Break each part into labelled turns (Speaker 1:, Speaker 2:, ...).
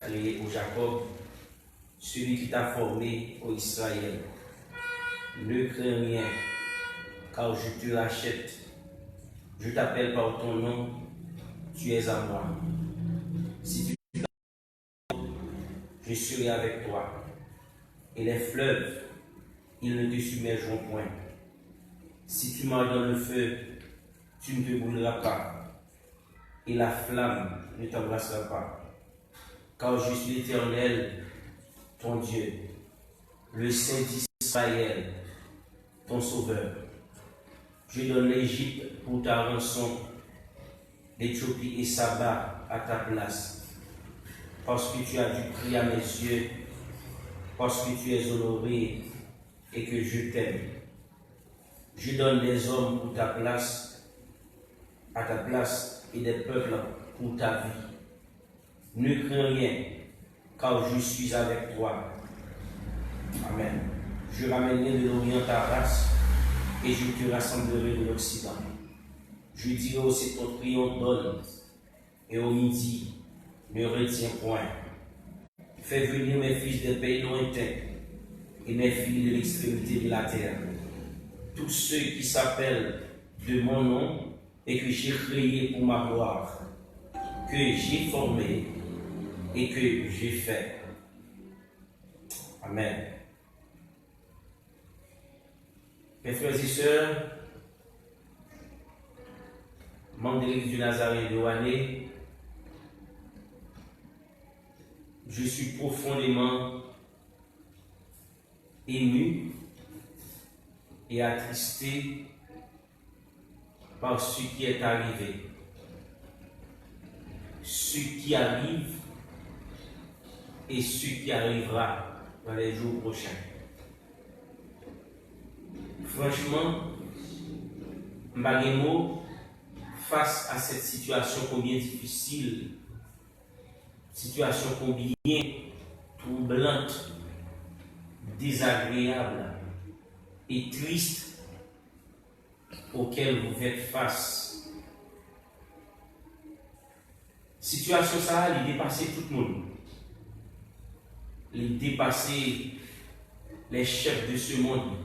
Speaker 1: créé pour Jacob, celui qui t'a formé pour Israël. Ne crains rien, car je te rachète. Je t'appelle par ton nom, tu es à moi. Si tu je serai avec toi. Et les fleuves, ils ne te submergeront point. Si tu marches dans le feu, tu ne te brûleras pas. Et la flamme ne t'embrassera pas. Car je suis l'Éternel, ton Dieu, le Saint d'Israël, ton Sauveur. Je donne l'Égypte pour ta rançon, l'Éthiopie et Saba à ta place, parce que tu as du prix à mes yeux, parce que tu es honoré et que je t'aime. Je donne des hommes pour ta place, à ta place, et des peuples pour ta vie. Ne crains rien, car je suis avec toi. Amen. Je ramènerai de l'Orient ta race, et je te rassemblerai de l'Occident. Je dirai au septentrion, donne, et au midi, ne retiens point. Fais venir mes fils des pays lointains, et mes filles de l'extrémité de la terre. Tous ceux qui s'appellent de mon nom, et que j'ai créé pour ma gloire, que j'ai formé, et que j'ai fait. Amen. Mes frères et sœurs, membres de l'Église du Nazaréen de Ouané, je suis profondément ému et attristé par ce qui est arrivé, ce qui arrive et ce qui arrivera dans les jours prochains. Franchement, Mbagemo, face à cette situation combien difficile, situation combien troublante, désagréable et triste auquel vous faites face. Situation ça, il dépassait tout le monde. Il dépassait les chefs de ce monde.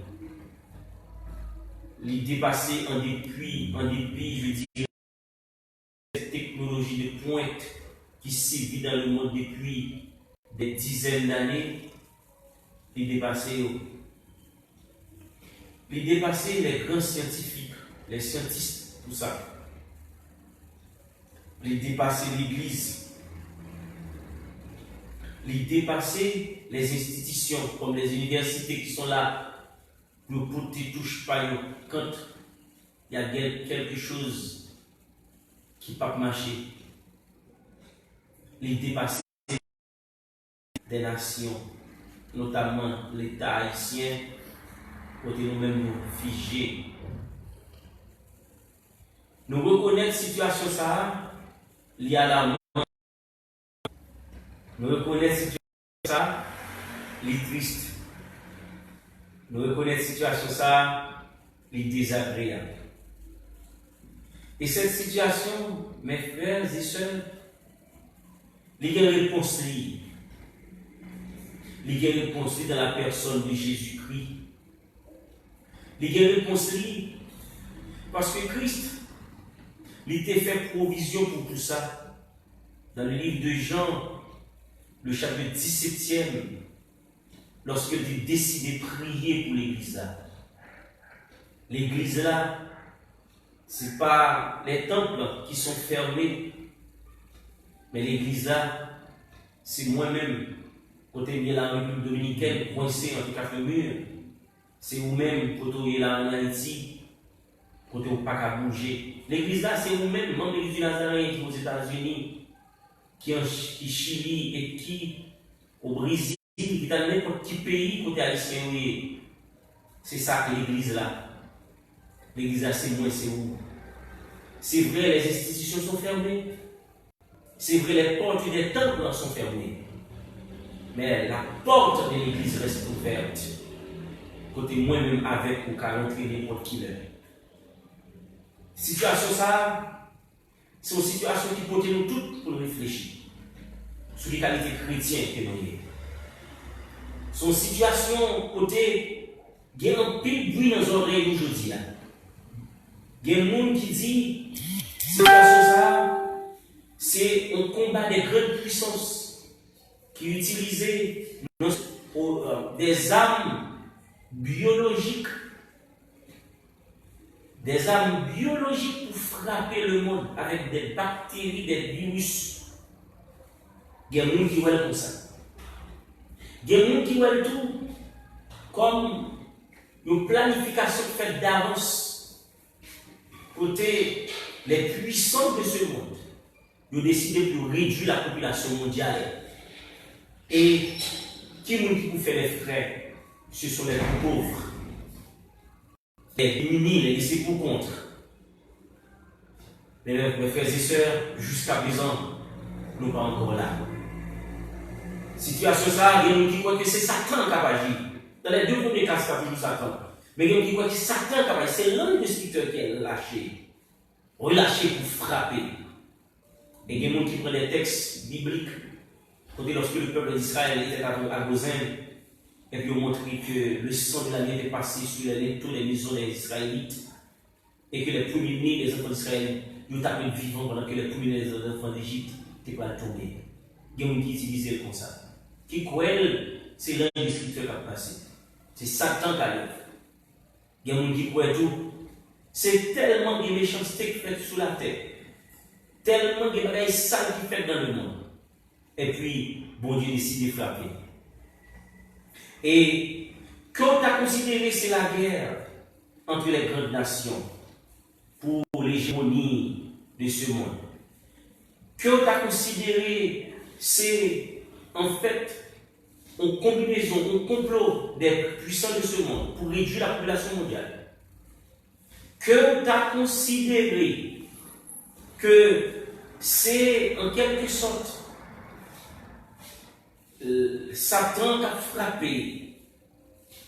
Speaker 1: Il dépassait en dépit, je dirais, cette technologie de pointe qui sévit dans le monde depuis des dizaines d'années. Il dépassait les grands scientifiques, les scientistes, tout ça. Il dépassait l'Église. Il dépassait les institutions comme les universités qui sont là. Le côté touche pas quand il y a quelque chose qui ne peut pas marcher. Il dépassait des nations, notamment l'État haïtien, côté nous-mêmes nous figés. Nous reconnaissons la situation ça, il y a la mort. Nous reconnaissons la situation ça, il est triste. Nous reconnaissons la situation ça, il est désagréable. Et cette situation, mes frères et sœurs, il y a une réponse. Il y a une réponse dans la personne de Jésus-Christ. Il y a une réponse parce que Christ, il était fait provision pour tout ça. Dans le livre de Jean, le chapitre 17e, lorsqu'il a décidé de prier pour l'église là. L'église là, ce n'est pas les temples qui sont fermés, mais l'église là, c'est moi-même, côté de la République dominicaine, coincé entre quatre murs. C'est vous-même, côté là en Haïti, côté au pas qu'à bouger. L'église là, c'est vous-même, membre de l'église du Nazaréen qui est aux États-Unis, qui Chili et qui au Brésil, qui est dans n'importe quel pays, côté haïtien. C'est ça que l'église là. L'église là, c'est moi, c'est vous. C'est vrai, les institutions sont fermées. C'est vrai, les portes des temples sont fermées. Mais la porte de l'église reste ouverte. Côté moi-même avec ou qu'à rentrer n'importe qui l'heure. Situation ça, c'est une situation qui peut nous toutes pour réfléchir. sur les qualités chrétiennes que nous avons. Son situation côté, il y a un pile bruit dans les oreilles aujourd'hui. Il y a des gens qui disent, situation ça, c'est un combat des grandes puissances qui utilisaient des armes biologiques pour frapper le monde avec des bactéries, des virus. Il y a des gens qui voient comme ça. Il y a des gens qui voient tout comme une planification faite d'avance. Côté les puissants de ce monde, ils ont décidé de réduire la population mondiale. Et qui peut faire les frais, ce sont les plus pauvres, les démunis, les laissés pour contre. Mes frères et sœurs, jusqu'à présent, nous ne sommes pas encore là. Situation ça, il y a des gens qui croient que c'est Satan qui a agi. Dans les deux premiers cas, c'est toujours Satan. Mais il y a des gens qui croient que c'est Satan qui a agi. C'est l'homme de scripteur qui est lâché. Relâché pour frapper. Et il y a des gens qui prennent des textes bibliques. Lorsque le peuple d'Israël était à Gozin, et puis on montrait que le sang de l'année était passé sur toutes les maisons des Israélites, et que les premiers-nés des enfants d'Israël, ils ont tapé vivant pendant que les premiers-nés des enfants d'Égypte n'étaient pas tombés. Il y a des gens qui utilisaient comme ça. Qui croient, c'est l'un des scripteurs qui a passé. C'est Satan qui a l'œuvre. Il y a des gens qui croient tout. C'est tellement de méchanceté qui fait sous la terre, tellement de choses sales qui fait dans le monde. Et puis, bon Dieu décide de frapper. Et quand tu as considéré c'est la guerre entre les grandes nations pour l'hégémonie de ce monde, quand tu as considéré c'est en fait une combinaison, un complot des puissants de ce monde pour réduire la population mondiale, que tu as considéré que c'est en quelque sorte Satan qui a frappé,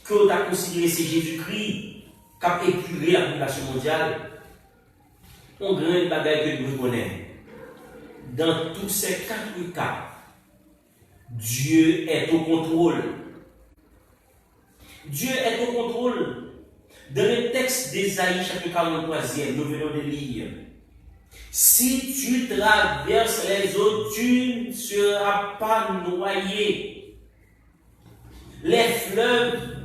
Speaker 1: que tu as considéré c'est Jésus-Christ qui a épuré la population mondiale, on gagne une bagaille que nous connaissons. Dans tous ces quatre cas, Dieu est au contrôle. Dieu est au contrôle. Dans le texte d'Ésaïe, chapitre 43, nous venons de lire. Si tu traverses les eaux, tu ne seras pas noyé. Les fleuves,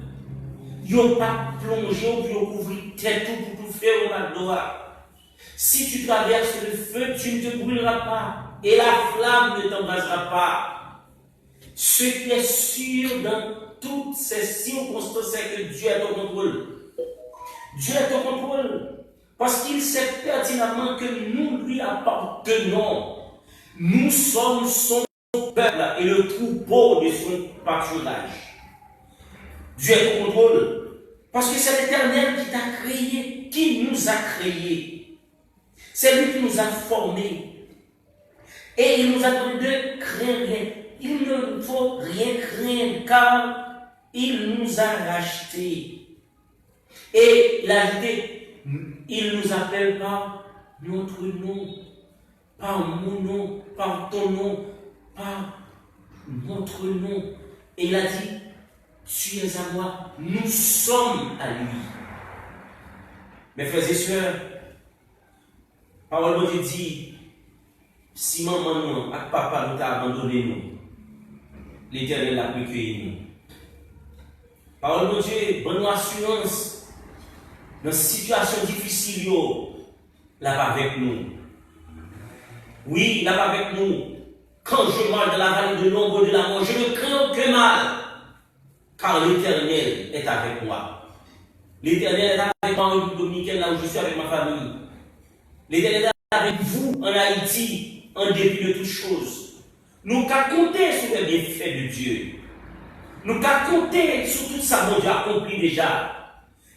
Speaker 1: ils n'ont pas plongé pour couvrir tête pour tout faire au Magdoa. Si tu traverses le feu, tu ne te brûleras pas. Et la flamme ne t'embrasera pas. Ce qui est sûr dans toutes ces circonstances, c'est que Dieu est au contrôle. Dieu est au contrôle. Parce qu'il sait pertinemment que nous lui appartenons. Nous sommes son peuple et le troupeau de son pâturage. Dieu est au contrôle. Parce que c'est l'Éternel qui t'a créé, qui nous a créés. C'est lui qui nous a formés. Et il nous a donné de craindre. Il ne faut rien craindre car il nous a rachetés. Et il a ajouté, il nous appelle par notre nom, par mon nom, par ton nom, par notre nom. Et il a dit, tu es à moi, nous sommes à lui. Mes frères et sœurs, parole de Dieu dit, si maman nous, avec papa nous a abandonné nous, l'Éternel a recueilli nous. Parole de Dieu, bonne assurance. Dans une situation difficile, là pas avec nous. Oui, là pas avec nous. Quand je marche dans la vallée de l'ombre de la mort, je ne crains aucun mal, car l'Éternel est avec moi. L'Éternel est avec moi en République dominicaine, là où je suis avec ma famille. L'Éternel est avec vous en Haïti, en dépit de toutes choses. Nous qu'à compter sur les bienfaits de Dieu. Nous qu'à compter sur tout ça que Dieu a accompli déjà.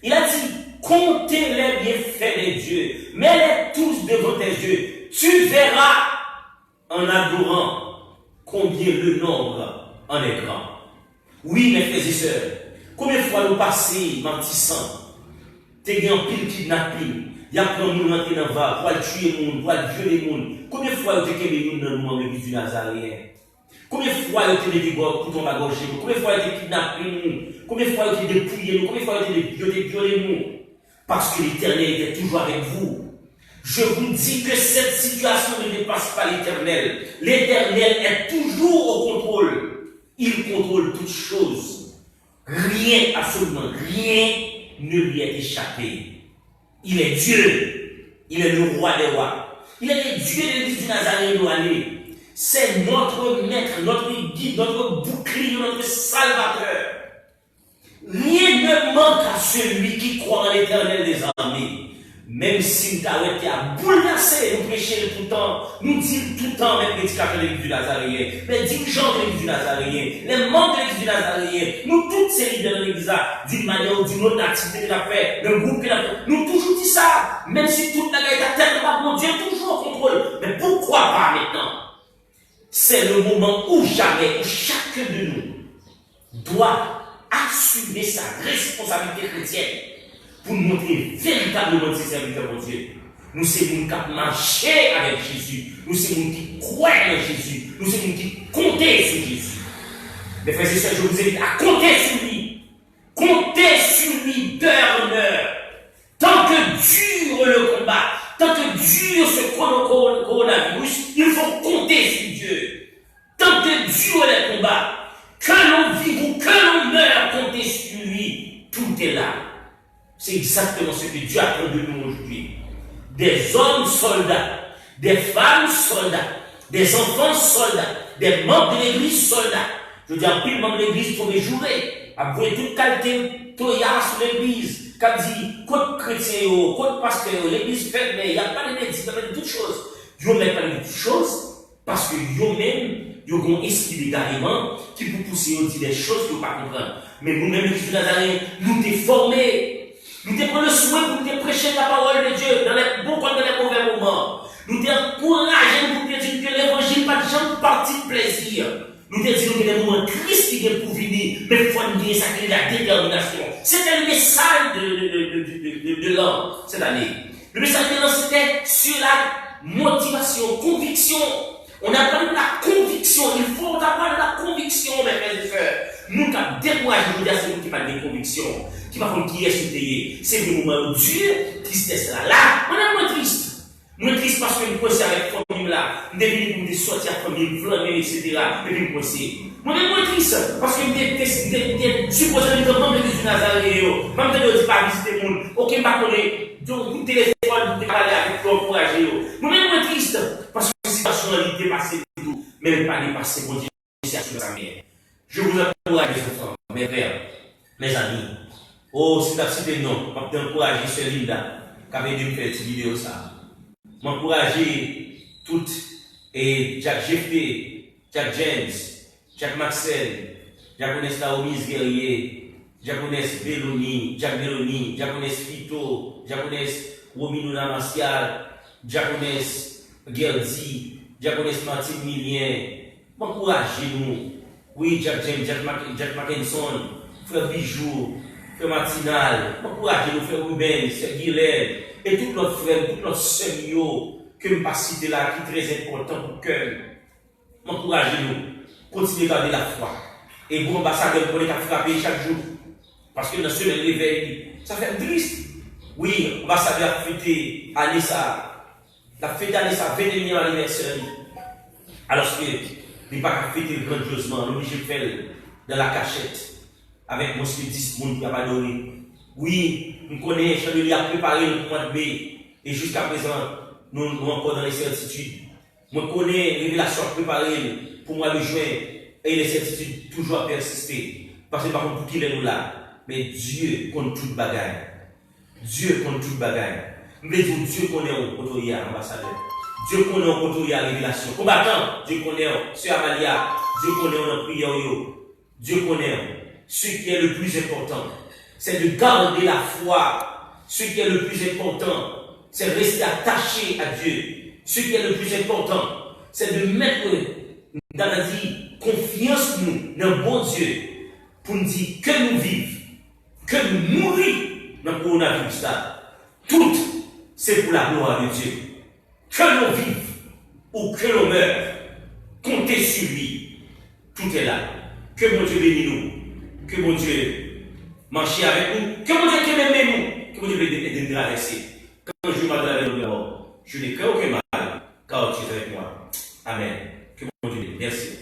Speaker 1: Il a dit, comptez les bienfaits de Dieu, mets-les tous devant tes yeux. Tu verras en adorant combien le nombre en est grand. Oui, mes frères et sœurs, combien de fois nous passons mentissant, t'es en pile kidnapping, il y a plein de monde qui va pour tuer les gens, pour violer les gens. Combien de fois vous avez dit dans le monde du Nazaréen? Combien de fois il a été pour tomber à gauche? Combien de fois il a été kidnappé nous? Combien de fois il a été dépouillé nous? Combien de fois il a été violé nous? Parce que l'Éternel était toujours avec vous. Je vous dis que cette situation ne dépasse pas l'Éternel. L'Éternel est toujours au contrôle. Il contrôle toutes choses. Rien, absolument rien, ne lui est échappé. Il est Dieu. Il est le roi des rois. Il est le Dieu de l'Église du Nazareth douané. C'est notre maître, notre guide, notre bouclier, notre salvateur. Rien ne manque à celui qui croit en l'Éternel des armées. Même si nous avons été à bouleverser, nous prêcher tout le temps, nous disons tout le temps, même prédicateurs de l'Église du Nazaréen, les dirigeants de l'Église du Nazaréen, les membres de l'Église du Nazaréen, nous tous ces leaders de l'Église, d'une manière ou d'une autre, l'activité que nous avons fait, le groupe que nous avons fait, nous toujours dit ça, même si toute la guerre est à terre, mon Dieu est toujours au contrôle. Mais pourquoi pas maintenant? C'est le moment où jamais, où chacun de nous doit assumer sa responsabilité chrétienne pour nous montrer véritablement ses serviteurs pour Dieu. Nous sommes nous qui marcher avec Jésus. Nous sommes nous qui croyons en Jésus. Nous sommes nous qui comptons sur Jésus. Mes frères et sœurs, je vous invite à compter sur lui. Comptez sur lui d'heure en heure. Tant que dure le combat, tant que dure ce coronavirus, il faut compter sur Dieu. Tant que dure les combats, que l'on vive ou que l'on meure, comptez sur lui. Tout est là. C'est exactement ce que Dieu attend de nous aujourd'hui. Des hommes soldats, des femmes soldats, des enfants soldats, des membres de l'église soldats. Je veux dire, plus de membres de l'église pour les jouer. Après toute qualité, toya sur l'église. Quand dit, côté chrétien, côté pasteur, l'église fermée, il n'y a pas de médecine, il y a pas de toutes choses. Dieu ne met pas de toutes choses parce que eux-mêmes, ils ont un esprit d'égarement qui vous pousse à dire des choses que vous ne pas comprendre. Mais nous-mêmes, l'église de Nazareth, nous t'es formés. Nous te prenons le soin pour te prêcher la parole de Dieu dans les bons comme dans les mauvais moments. Nous te encourageons pour te dire que l'évangile pas de gens partie de plaisir. Nous te disons que les moments tristes qui viennent pour venir, mais il faut nous dire ça que la détermination. C'était le message de l'an cette année. Le message de l'an c'était sur la motivation, conviction. On a parlé de la conviction. Il faut avoir de la conviction, mes frères et sœurs. Nous avons découragé, nous dire c'est nous qui parlons de conviction. Qui va faire qui est soutenir. C'est le moment où Dieu, tristesse là. On est moins triste. Moins triste parce que nous pensons avec la famille là. Nous devons sortir la famille, flammer, etc. Et puis nous pensons. On est moins triste parce que nous devons supposer que nous avons l'église du Nazareth. Même si nous ne pas visiter le monde. Aucun pas connaît. Donc, vous téléphone, vous parler avec vous, encourager. Nous sommes moins tristes parce que la situation est dépassée de tout. Mais pas dépassée, mon Dieu, c'est sur sa mère. Je vous encourage, mes enfants, mes frères, mes amis. Oh, si tu as cité le nom, je vais encourager ce Linda qui avait dû faire cette vidéo. Je vais encourager toutes, et Jack Jeffrey, Jack James, Jack Maxwell, Japonais Naomi Guerrier, Japonais Belloni, Jack Belloni, Japonais Fito, Japonais Romino Namastial, Japonais Gerdi, Japonais Martin Millien. Je vais encourager nous. Oui, Jack James, Jack Mackinson, Frère Bijou, Frère Martinal, encouragez-nous, Frère Ruben, Frère Guilherme, et tous nos frères, tous nos sœurs, que je ne pas citer là, qui est très important pour le cœur. Encouragez-nous, continuez à garder la foi. Et vous, ambassadeurs, vous pouvez frapper chaque jour. Parce que dans ce réveil, ça fait triste. Oui, ambassadeur a fêté Anissa, la fête Anissa, 21e anniversaire. Alors que, il n'est pas fêté grandiosement, on est obligé de faire dans la cachette. Avec mon 10 personnes qui a pas donné. Oui, nous connaissons, Chandelier a préparé le mois de mai. Et jusqu'à présent, nous sommes encore dans les certitudes. Je connais les révélations préparées pour le mois de juin. Et les certitudes toujours persister. Parce que par contre, pour qui est nous là. Mais Dieu compte toute bagaille. Dieu compte toute bagaille. Nous voulons dire Dieu connaît au côté ambassadeur. Dieu connaît au côté la révélation. Combattant, Dieu connaît, Sœur Amalia, Dieu connaît en prière. Dieu connaît. Ce qui est le plus important, c'est de garder la foi. Ce qui est le plus important, c'est de rester attaché à Dieu. Ce qui est le plus important, c'est de mettre dans la vie confiance nous dans le bon Dieu pour nous dire que nous vivons, que nous mourons dans le coronavirus. Tout, c'est pour la gloire de Dieu. Que l'on vive ou que l'on meure, comptez sur lui. tout est là. Que mon Dieu bénisse nous. Que mon Dieu marche avec nous. Que mon Dieu aime nous. Que mon Dieu aide nous traverser. Quand je m'adresse avec nous, je n'ai aucun mal, car tu es avec moi. Amen. Que mon Dieu bénisse. Merci.